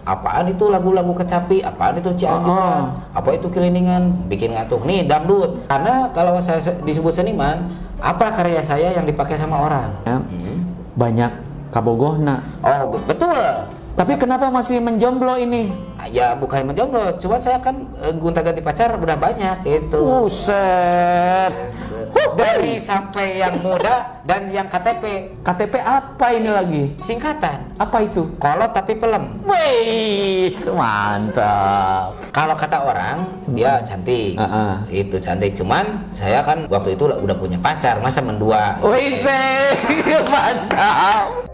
apaan itu lagu-lagu kecapi, apaan itu cianjuran, apa itu keliningan, bikin ngantuk nih dangdut. Karena kalau saya disebut seniman, apa karya saya yang dipakai sama orang? Banyak kabogohna. Oh betul. Tapi kenapa masih menjomblo ini? Ya bukan menjomblo, cuma saya kan gonta-ganti pacar udah banyak itu. Buset. Dari sampai yang muda dan yang KTP. KTP apa ini lagi? Singkatan. Apa itu? Kolot tapi pelem. Wih, mantap. Kalau kata orang dia cantik, itu cantik. Cuman saya kan waktu itu udah punya pacar, masa mendua. Wih, mantap.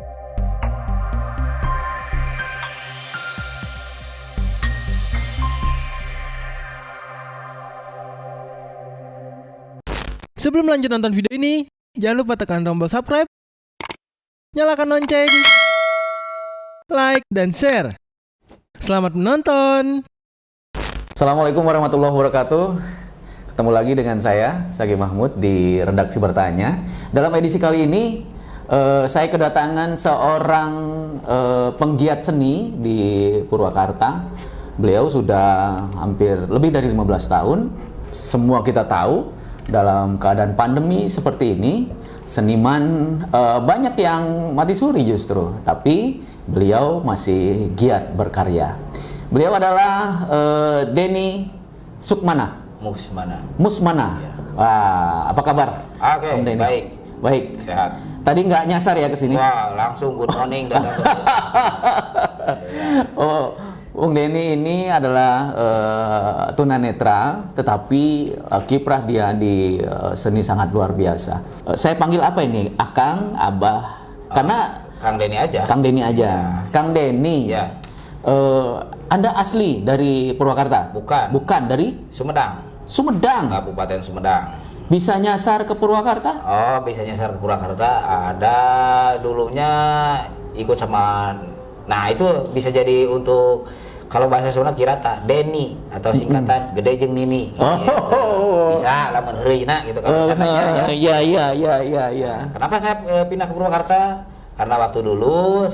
Sebelum lanjut nonton video ini, jangan lupa tekan tombol subscribe, nyalakan lonceng, like, dan share. Selamat menonton! Assalamualaikum warahmatullahi wabarakatuh. Ketemu lagi dengan saya, Sagi Mahmud, di Redaksi Bertanya. Dalam edisi kali ini, saya kedatangan seorang penggiat seni di Purwakarta. Beliau sudah hampir lebih dari 15 tahun. Semua kita tahu, dalam keadaan pandemi seperti ini, seniman banyak yang mati suri justru, tapi beliau masih giat berkarya. Beliau adalah Denny Sukmana. Musmana. Ya. Wah, apa kabar? Oke, Om Denny? baik. Baik. Sehat. Tadi nggak nyasar ya ke sini? Wah, langsung good morning dan Oh, Bung Denny ini adalah tunanetra, tetapi kiprah dia di seni sangat luar biasa. Saya panggil apa ini? Akang, Abah? Karena Kang Denny aja. Kang Denny aja. Ya. Kang Denny. Ya. Anda asli dari Purwakarta? Bukan. Bukan, dari Sumedang, Sumedang. Kabupaten Sumedang. Bisa nyasar ke Purwakarta? Oh, bisa nyasar ke Purwakarta. Ada dulunya ikut sama. Nah, itu bisa jadi untuk kalau bahasa Sunda kirata Denny atau singkatan Gede Jeung Nini. Oh. Gitu. Bisa lamun heureuna gitu kalau caranya ya. Iya. Kenapa saya pindah ke Purwakarta? Karena waktu dulu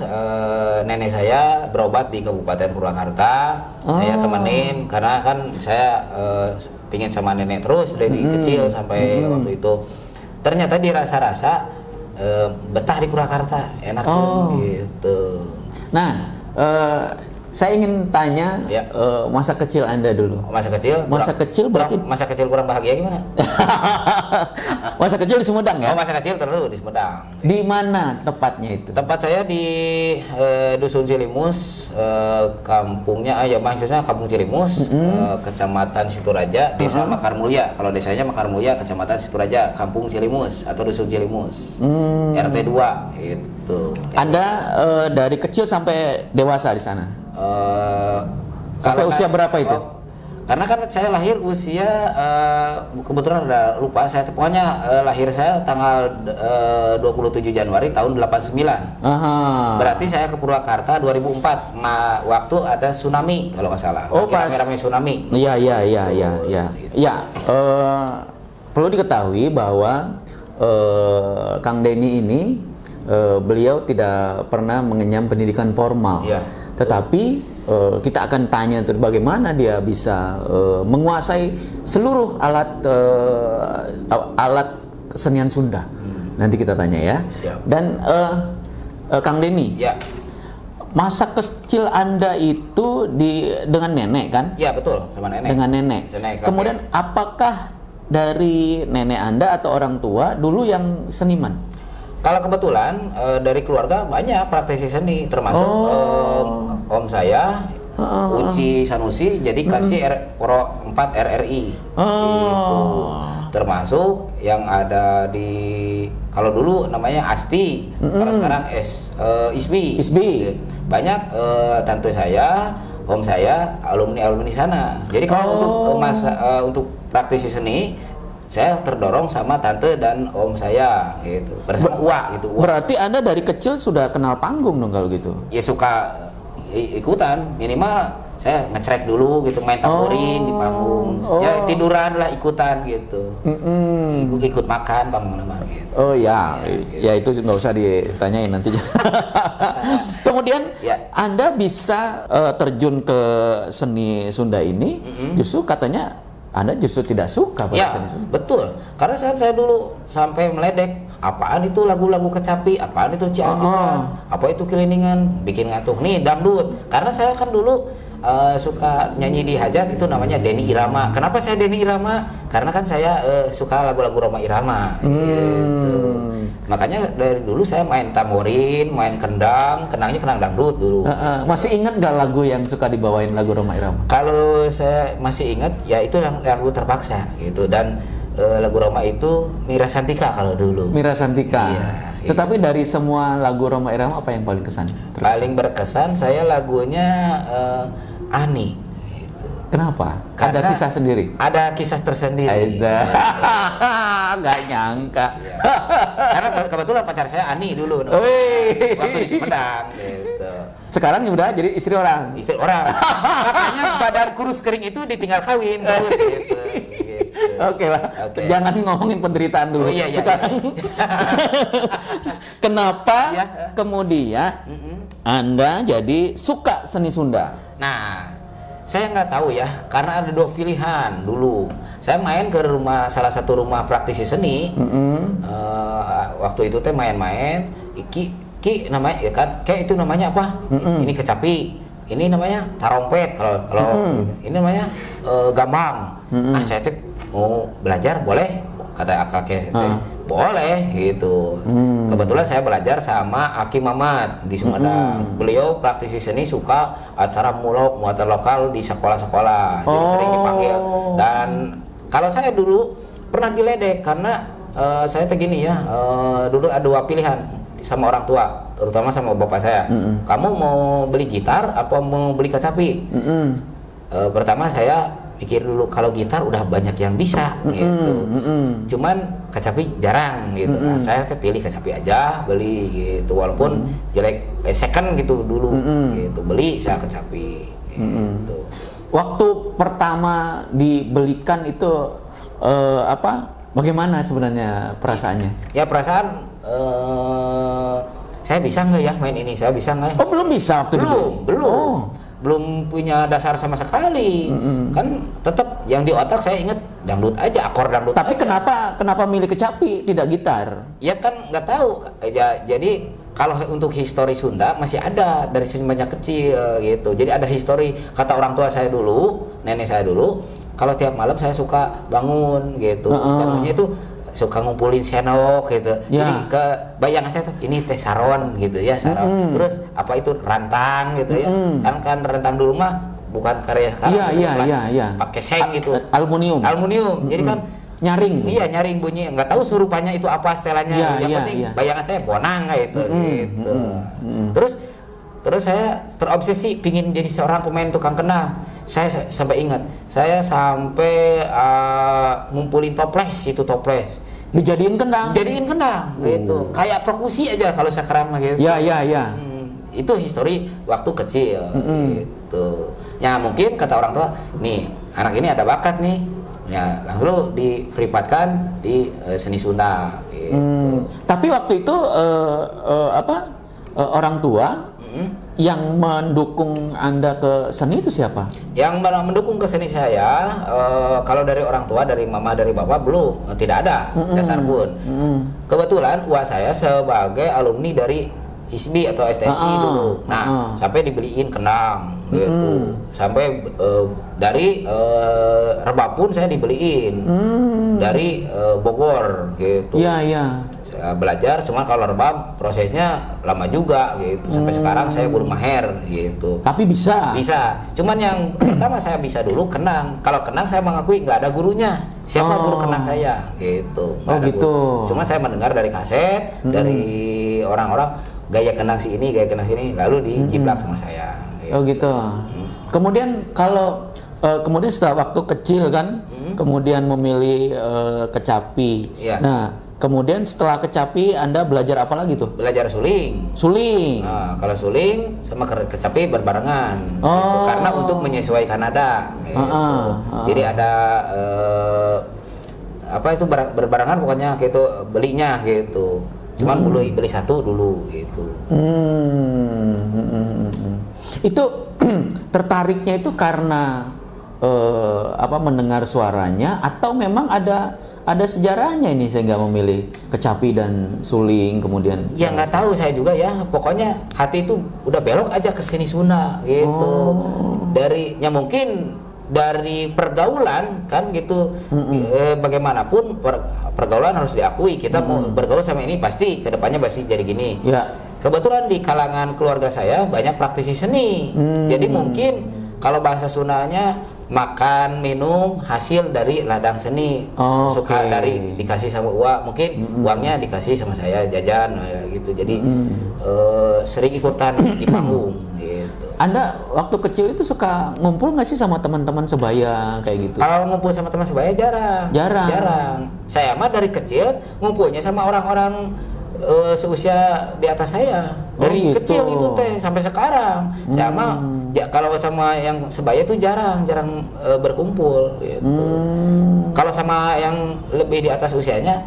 nenek saya berobat di Kabupaten Purwakarta. Saya temenin karena kan saya pingin sama nenek terus dari kecil sampai waktu itu. Ternyata dirasa-rasa betah di Purwakarta, enak gitu. Nah, saya ingin tanya Ya. masa kecil Anda dulu. Masa kecil? Masa kecil kurang bahagia gimana? Masa kecil di Sumedang ya? Oh, masa kecil terlalu di Sumedang. Di mana tepatnya itu? Tempat saya di Dusun Cilimus, kampungnya ya maksudnya Kampung Cilimus, Kecamatan Situraja, Desa Mekar Mulya. Kalau desanya Mekar Mulya, Kecamatan Situraja, Kampung Cilimus atau Dusun Cilimus. RT 2 itu. Anda dari kecil sampai dewasa di sana? Sampai usia berapa itu? Karena kan saya lahir usia kebetulan udah lupa saya, pokoknya lahir saya tanggal 27 Januari tahun 89. Berarti saya ke Purwakarta 2004 waktu ada tsunami kalau nggak salah. Oh, pas rame-rame tsunami. Iya. Ya, perlu diketahui bahwa Kang Denny ini beliau tidak pernah mengenyam pendidikan formal. Ya. Tetapi kita akan tanya terus bagaimana dia bisa menguasai seluruh alat kesenian Sunda. Nanti kita tanya ya. Siap. Dan Kang Denny, Ya. masa kecil Anda itu dengan nenek kan? Ya betul, sama nenek. Dengan nenek. Kemudian apakah dari nenek Anda atau orang tua dulu yang seniman? Kalau kebetulan dari keluarga banyak praktisi seni, termasuk om saya, Uci Sanusi, jadi kasih Pro 4 RRI. Gitu. Termasuk yang ada di, kalau dulu namanya ASTI, kalau sekarang ISBI. Banyak tante saya, om saya, alumni sana. Jadi kalau untuk praktisi seni, saya terdorong sama tante dan om saya gitu, bersama Uwa gitu. Berarti Anda dari kecil sudah kenal panggung dong kalau gitu? Ya suka ikutan, minimal saya ngecrek dulu gitu, main tamborin di panggung. Ya tiduran lah ikutan gitu. Ikut makan panggung nama gitu. Oh ya, ya itu nggak usah ditanyain nanti. Kemudian Anda bisa terjun ke seni Sunda ini, justru katanya Anda justru tidak suka pada seni Sunda. Betul. Karena saya dulu sampai meledek, apaan itu lagu-lagu kecapi, apaan itu cianjuran, apa itu keliningan, bikin ngantuk. Nih dangdut. Karena saya kan dulu suka nyanyi di hajat, itu namanya Denny Irama. Kenapa saya Denny Irama? Karena kan saya suka lagu-lagu Rhoma Irama gitu. Makanya dari dulu saya main tamborin, main kendang, kendangnya kendang dangdut dulu. Masih ingat nggak lagu yang suka dibawain lagu Rhoma Irama? Kalau saya masih ingat, ya itu lagu terpaksa gitu. Dan lagu Rhoma itu Mira Santika kalau dulu. Mira Santika. Iya. Tetapi dari semua lagu Rhoma Irama apa yang paling kesan? Paling berkesan saya lagunya Ani. Gitu. Kenapa? Karena ada kisah sendiri? Ada kisah tersendiri. Aiza. Nggak nyangka. Ya. Karena kebetulan pacar saya Ani dulu. Waktu di Sumedang. Gitu. Sekarang udah jadi istri orang? Istri orang. Makanya badan kurus kering itu ditinggal kawin terus gitu. Oke lah, jangan ngomongin penderitaan dulu. Sekarang kenapa kemudian Anda jadi suka seni Sunda? Nah, saya nggak tahu ya, karena ada dua pilihan dulu. Saya main ke salah satu rumah praktisi seni. Waktu itu teh main-main, Ki namanya ya kan, kayak itu namanya apa? Ini kecapi. Ini namanya tarompet, kalau ini namanya gambang. Saya teh mau belajar boleh, kata kakek saya, boleh gitu. Kebetulan saya belajar sama Aki Mamat di Sumedang. Beliau praktisi seni, suka acara mulok muatan lokal di sekolah-sekolah, jadi sering dipanggil. Dan kalau saya dulu pernah diledek karena saya begini ya, dulu ada dua pilihan sama orang tua, terutama sama bapak saya. Kamu mau beli gitar apa mau beli kecapi? Pertama saya pikir dulu, kalau gitar udah banyak yang bisa gitu. Cuman kecapi jarang gitu. Nah, saya pilih kecapi aja, beli gitu. Walaupun jelek, second gitu dulu gitu. Beli saya kecapi gitu. Waktu pertama dibelikan itu bagaimana sebenarnya perasaannya? Ya perasaan saya bisa nggak ya main ini? Saya bisa nggak ya? Oh, belum bisa waktu itu? Belum. Belum punya dasar sama sekali. Kan tetap yang di otak saya inget dangdut aja, akor dangdut. Tapi aja. kenapa milih kecapi tidak gitar? Ya kan nggak tahu. Ya, jadi kalau untuk histori Sunda masih ada dari semenjak kecil gitu. Jadi ada histori, kata orang tua saya dulu, nenek saya dulu, kalau tiap malam saya suka bangun gitu. Bangunnya itu suka ngumpulin sendok gitu. Jadi ke bayangan saya tuh ini teh saron gitu ya, saron. Terus apa itu rantang gitu ya. Kan rantang dulu mah bukan karya sekarang. Iya. Pakai seng gitu. Aluminium. Jadi kan nyaring. Iya, nyaring bunyi. Nggak tahu surupannya itu apa setelannya. Yang penting bayangan saya bonang gitu. Terus saya terobsesi pingin jadi seorang pemain tukang kendang. Saya sampai ingat, saya sampai ngumpulin toples. Dijadiin kendang. Gitu. Kayak perkusi aja kalau sekarang mah gitu. Iya. Itu histori waktu kecil gitu. Ya mungkin kata orang tua, nih anak ini ada bakat nih. Ya lalu diprivatkan di seni Sunda gitu. Tapi waktu itu orang tua yang mendukung Anda ke seni itu siapa? Yang mendukung ke seni saya, kalau dari orang tua, dari mama, dari bapak belum, tidak ada dasar pun. Kebetulan uang saya sebagai alumni dari ISBI atau STSI dulu. Nah, sampai dibeliin kendang gitu. Sampai dari rebab pun saya dibeliin. Dari Bogor gitu. Iya. Saya belajar, cuma kalau rebab prosesnya lama juga gitu. Sampai sekarang saya belum mahir gitu. Tapi bisa. Cuman yang pertama saya bisa dulu kendang. Kalau kendang saya mengakui nggak ada gurunya. Siapa guru kendang saya gitu. Gitu. Cuma saya mendengar dari kaset, dari orang-orang gaya kendang si ini, gaya kendang sini, lalu dijiplak sama saya. Gitu. Oh gitu. Kemudian kalau kemudian setelah waktu kecil kan, kemudian memilih kecapi. Iya. Nah, Kemudian setelah kecapi Anda belajar apa lagi tuh? Belajar suling. Suling. Nah, kalau suling sama kecapi berbarengan. Oh. Gitu. Karena untuk menyesuaikan nada. Gitu. Jadi ada apa itu berbarengan pokoknya gitu belinya gitu. Cuman beli satu dulu gitu. Itu tertariknya itu karena mendengar suaranya atau memang ada sejarahnya ini sehingga memilih kecapi dan suling kemudian? Ya nggak tahu saya juga ya. Pokoknya hati itu udah belok aja ke seni Sunda gitu. Mungkin dari pergaulan kan gitu. Bagaimanapun pergaulan harus diakui. Kita mau bergaul sama ini pasti kedepannya pasti jadi gini. Ya. Kebetulan di kalangan keluarga saya banyak praktisi seni. Jadi mungkin kalau bahasa Sundanya makan minum hasil dari ladang seni. Suka dari dikasih sama uang, mungkin uangnya dikasih sama saya jajan gitu. Jadi sering ikutan di panggung gitu. Anda waktu kecil itu suka ngumpul nggak sih sama teman-teman sebaya kayak gitu? Kalau ngumpul sama teman sebaya jarang. Saya mah dari kecil ngumpulnya sama orang-orang seusia di atas saya. Dari kecil itu teh sampai sekarang. Saya mah kalau sama yang sebaya tuh jarang berkumpul gitu. Kalau sama yang lebih di atas usianya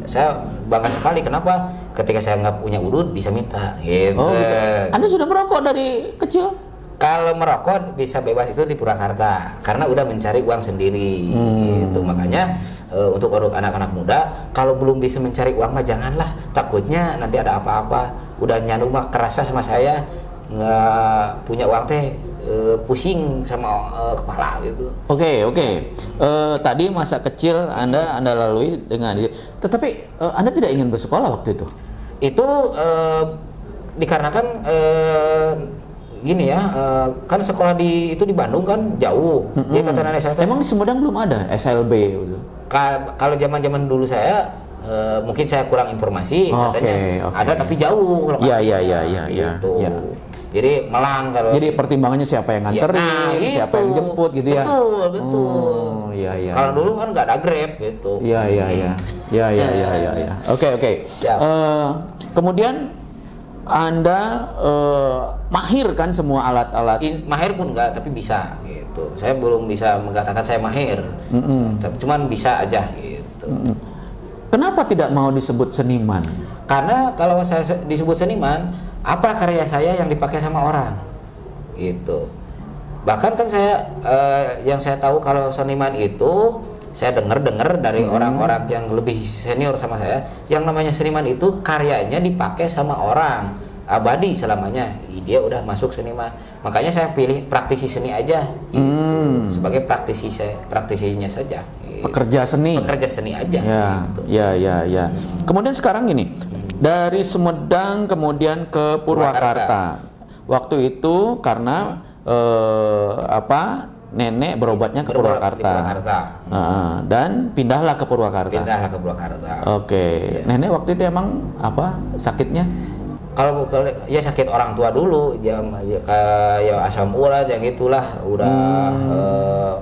saya bangga sekali. Kenapa? Ketika saya nggak punya udut bisa minta gitu. Gitu. Anda sudah merokok dari kecil? Kalau merokok bisa bebas itu di Purwakarta karena udah mencari uang sendiri gitu. Makanya untuk anak-anak muda kalau belum bisa mencari uang mah janganlah, takutnya nanti ada apa-apa. Udah nyandu mah kerasa sama saya nggak punya uang teh pusing sama kepala gitu. Oke. Tadi masa kecil Anda lalui dengan tetapi Anda tidak ingin bersekolah waktu itu? Itu dikarenakan gini ya, kan sekolah di Bandung kan jauh. Jadi kata nenek saya, emang di Sumedang belum ada SLB gitu? Kalau zaman dulu saya mungkin saya kurang informasi, katanya ada tapi jauh. Iya. Gitu. Jadi Malang kalau. Jadi pertimbangannya siapa yang nganterin, siapa yang jemput gitu ya? Betul. Iya. Kalau dulu kan nggak ada Grab gitu. Iya. Oke. Kemudian Anda mahir kan semua alat-alat? Mahir pun enggak, tapi bisa gitu. Saya belum bisa mengatakan saya mahir, cuman bisa aja gitu. Kenapa tidak mau disebut seniman? Karena kalau saya disebut seniman, apa karya saya yang dipakai sama orang gitu. Bahkan kan saya yang saya tahu kalau seniman itu saya dengar dari orang-orang yang lebih senior sama saya, yang namanya seniman itu karyanya dipakai sama orang abadi selamanya. Dia udah masuk seniman. Makanya saya pilih praktisi seni aja gitu. Sebagai praktisinya saja gitu. Pekerja seni aja gitu. Ya. Kemudian sekarang gini, dari Sumedang kemudian ke Purwakarta. Waktu itu karena nenek berobatnya ke Purwakarta. Dan pindahlah ke Purwakarta. Oke. Ya. Nenek waktu itu emang apa sakitnya? Kalau ya sakit orang tua dulu, ya asam urat yang itulah udah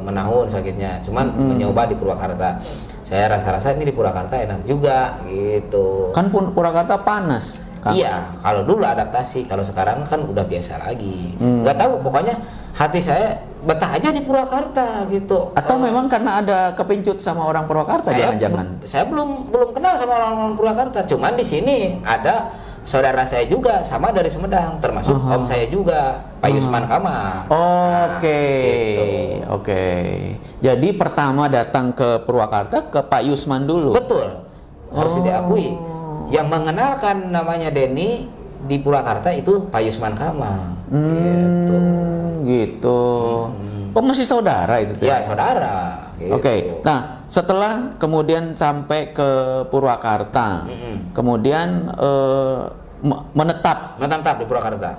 menahun sakitnya. Cuman mencoba di Purwakarta. Saya rasa-rasa ini di Purwakarta enak juga gitu. Kan Purwakarta panas. Iya, kalau dulu adaptasi, kalau sekarang kan udah biasa lagi. Nggak tahu, pokoknya hati saya betah aja di Purwakarta gitu. Atau memang karena ada kepincut sama orang Purwakarta jangan-jangan? Saya belum kenal sama orang Purwakarta. Cuman di sini ada saudara saya juga sama dari Sumedang, termasuk om saya juga, Pak Yusman Kamal. Oke. Jadi pertama datang ke Purwakarta ke Pak Yusman dulu. Betul. Harus diakui. Yang mengenalkan namanya Denny di Purwakarta itu Pak Yusman Kamal. Gitu. Masih saudara itu tuh? Ya, saudara. Gitu. Oke. Nah, setelah kemudian sampai ke Purwakarta, kemudian menetap di Purwakarta.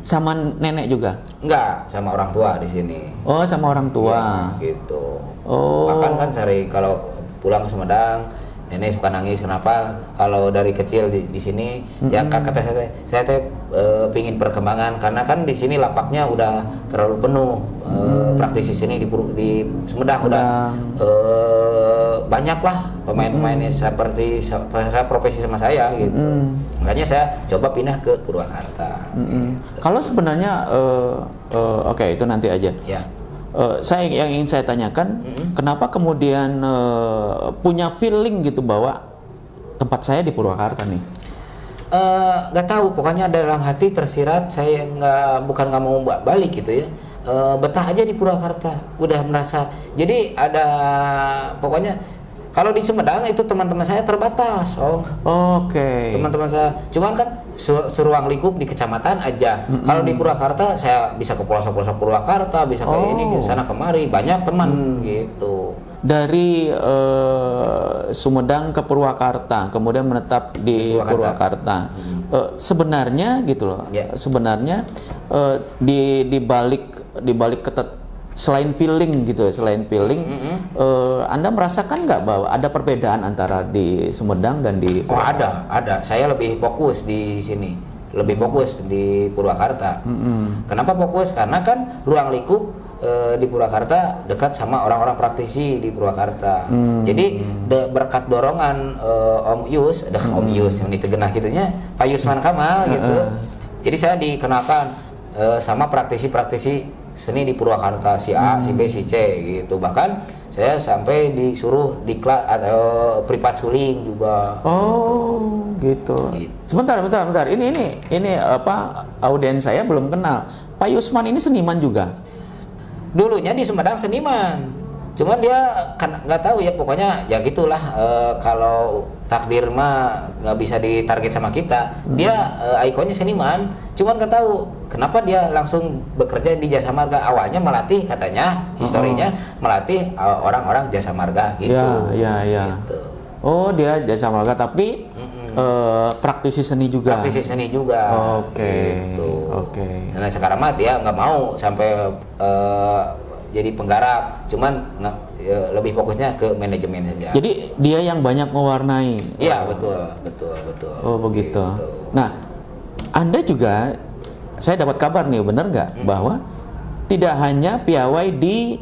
Sama nenek juga? Enggak, sama orang tua di sini. Oh, sama orang tua. Ya, gitu. Oh. Bahkan kan sehari kalau pulang ke Sumedang nenek suka nangis kenapa kalau dari kecil di sini ya kata saya pingin perkembangan karena kan di sini lapaknya udah terlalu penuh. Praktisi sini di Sumedang udah banyak lah pemain-pemainnya seperti profesi sama saya gitu. Makanya saya coba pindah ke Purwakarta. Gitu. Kalau sebenarnya oke, itu nanti aja. Ya. Yang ingin saya tanyakan, kenapa kemudian punya feeling gitu bahwa tempat saya di Purwakarta nih? Nggak tahu, pokoknya dalam hati tersirat saya bukan nggak mau balik gitu ya. Betah aja di Purwakarta, udah merasa. Jadi ada pokoknya kalau di Sumedang itu teman-teman saya terbatas, Oke. Teman-teman saya, cuman kan seruang lingkup di kecamatan aja. Kalau di Purwakarta saya bisa ke pelosok-pelosok Purwakarta, bisa ke ini ke sana kemari, banyak teman gitu. Dari Sumedang ke Purwakarta, kemudian menetap di Purwakarta. Sebenarnya gitu loh. Yeah. Sebenarnya di balik selain feeling gitu, Anda merasakan nggak bahwa ada perbedaan antara di Sumedang dan di Purwakarta? Ada. Saya lebih fokus di sini, lebih fokus di Purwakarta. Kenapa fokus? Karena kan ruang lingkup di Purwakarta dekat sama orang-orang praktisi di Purwakarta. Jadi berkat dorongan Om Yus yang di Tegenah gitunya, Pak Yusman Kamal gitu. Jadi saya dikenalkan sama praktisi-praktisi seni di Purwakarta, si A, si B, si C gitu. Bahkan saya sampai disuruh diklat atau privat suling juga. Oh, gitu. Sebentar. Ini apa audiens saya belum kenal. Pak Yusman ini seniman juga. Dulunya di Sumedang seniman. Cuman dia kan nggak tahu ya, pokoknya ya gitulah. Kalau takdir mah nggak bisa ditarget sama kita. Dia ikonnya seniman, cuman nggak tahu kenapa dia langsung bekerja di Jasa Marga. Awalnya melatih, katanya historinya melatih orang-orang Jasa Marga gitu. Ya. Gitu. Oh, dia Jasa Marga tapi praktisi seni juga. Praktisi seni juga. Oke. Gitu. Oke. Nah sekarang mah dia nggak mau sampai jadi penggarap, cuman lebih fokusnya ke manajemen saja. Jadi dia yang banyak mewarnai. Iya, betul. Oh, begitu. Gitu. Nah, Anda juga, saya dapat kabar nih, benar nggak, bahwa tidak hanya piawai di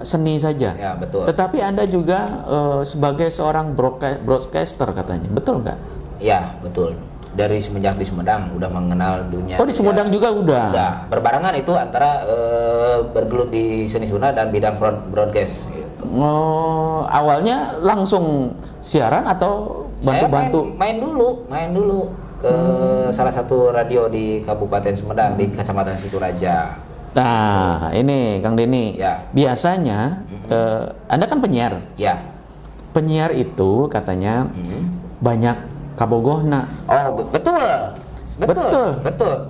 seni saja. Ya, betul. Tetapi Anda juga sebagai seorang broadcaster katanya, betul nggak? Iya, betul. Dari semenjak di Sumedang udah mengenal dunia. Oh, di Sumedang juga udah. Udah. Berbarengan itu antara bergelut di seni Sunda dan bidang broadcast gitu. Oh, awalnya langsung siaran atau bantu-bantu? Saya main dulu ke salah satu radio di Kabupaten Sumedang di Kecamatan Situraja. Nah, ini Kang Denny. Ya. Biasanya Anda kan penyiar. Ya. Penyiar itu katanya banyak kabogohna. Oh, betul.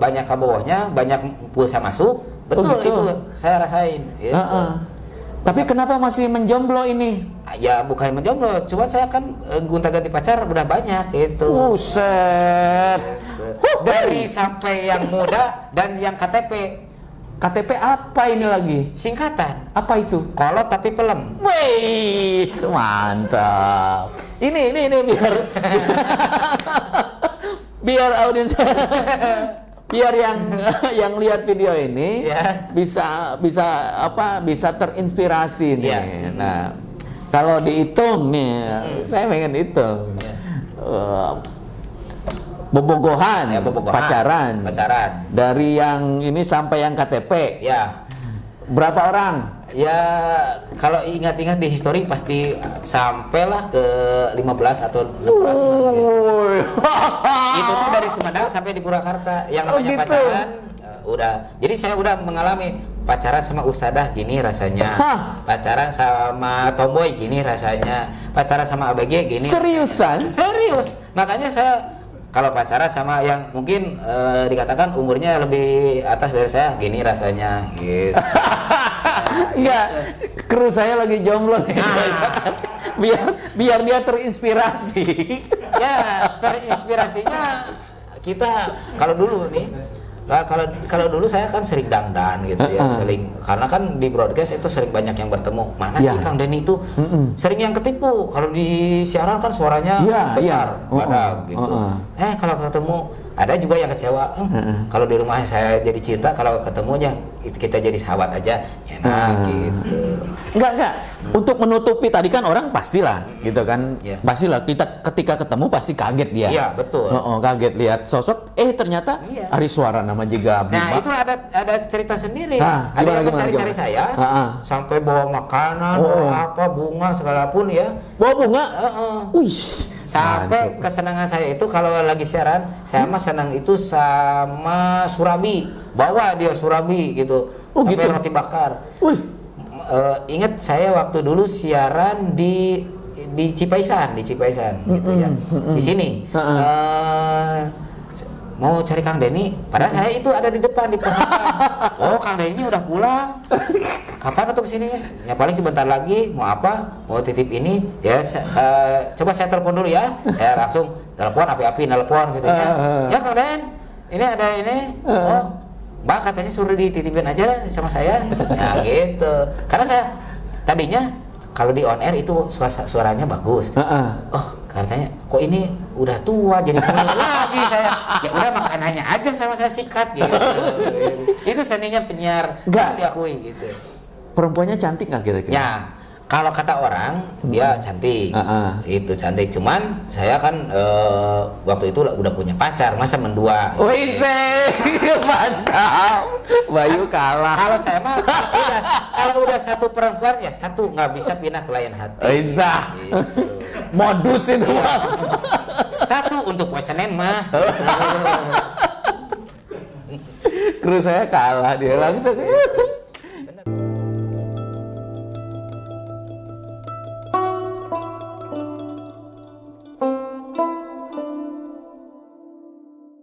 Banyak kabogohnya, banyak pulsa masuk. Betul. Itu saya rasain. Gitu. Tapi kenapa masih menjomblo ini? Ya bukan menjomblo, cuman saya kan gonta-ganti pacar udah banyak itu. Buset. Dari sampai yang muda dan yang KTP. KTP apa ini lagi? Singkatan. Apa itu? Kolot tapi pelem. Wih, mantap. Ini biar audiens biar yang lihat video ini bisa terinspirasi nih. Yeah. Nah, kalau dihitung nih, saya pengen hitung. Bobogohan, pacaran. Dari yang ini sampai yang KTP. Ya. Berapa orang? Ya, kalau ingat-ingat di histori pasti sampailah ke 15 atau 16. Itu tuh dari Sumedang sampai di Purwakarta. Yang namanya gitu. pacaran udah. Jadi saya udah mengalami pacaran sama ustadzah gini rasanya. Pacaran sama tomboy gini rasanya. Pacaran sama ABG gini. Seriusan? Serius. Makanya saya kalau pacaran sama yang mungkin dikatakan umurnya lebih atas dari saya gini rasanya gitu. Enggak, kru saya lagi jomblo nih. Biar dia terinspirasi. Ya, terinspirasinya kita kalau dulu nih Nah, kalau dulu saya kan sering dandan gitu ya, sering karena kan di broadcast itu sering banyak yang bertemu. Mana Ya. sih Kang Denny itu sering yang ketipu. Kalau di siaran kan suaranya Ya, besar, ya. badak gitu. Kalau ketemu ada juga yang kecewa. Kalau di rumah saya jadi cinta, kalau ketemunya kita jadi sahabat aja, enak gitu. Enggak. Untuk menutupi tadi kan orang pastilah, gitu kan. Iya. Pastilah kita ketika ketemu pasti kaget dia. Iya, betul. Kaget lihat sosok. Ternyata Iya. Ari suara nama juga Bima. Nah, itu ada cerita sendiri. Nah, Ada yang gimana? mencari-cari saya, sampai bawa makanan, bawa apa, bunga segala pun ya. Bawa bunga. Wih. Sampai kesenangan saya itu kalau lagi siaran, saya mah senang itu sama surabi. Bawa dia surabi gitu. Sampai Gitu. roti bakar. Wih. Ingat saya waktu dulu siaran di Cipaisan gitu ya. Di sini. Mau cari Kang Denny, padahal saya itu ada di depan di persimpangan. Oh, Kang Denny udah pulang. Kapan untuk kesini? Ya paling sebentar lagi. Mau apa? Mau titip ini? Ya, coba saya telepon dulu ya. Saya langsung telepon, api-api nelpon gitu ya. Ya Kang Den, ini ada ini. Oh, Mbak katanya suruh dititipin aja sama saya. Ya gitu. Karena saya tadinya kalau di on air itu suaranya bagus. Oh, katanya kok ini udah tua jadi mulai lagi saya. Ya udah makanannya aja sama saya sikat gitu. Itu seninya penyiar, Nggak. diakui gitu. Perempuannya cantik nggak kira-kira? Ya, kalau kata orang dia cantik. Itu cantik. Cuman saya kan waktu itu udah punya pacar, masa mendua. Wih, mantap. Bayu kalah. Kalau saya mah kalau udah satu perempuan ya satu, nggak bisa pindah ke lain hati. Isa. Gitu. Modus itu mah. Satu untuk Senin mah. Kru saya kalah dia langsung.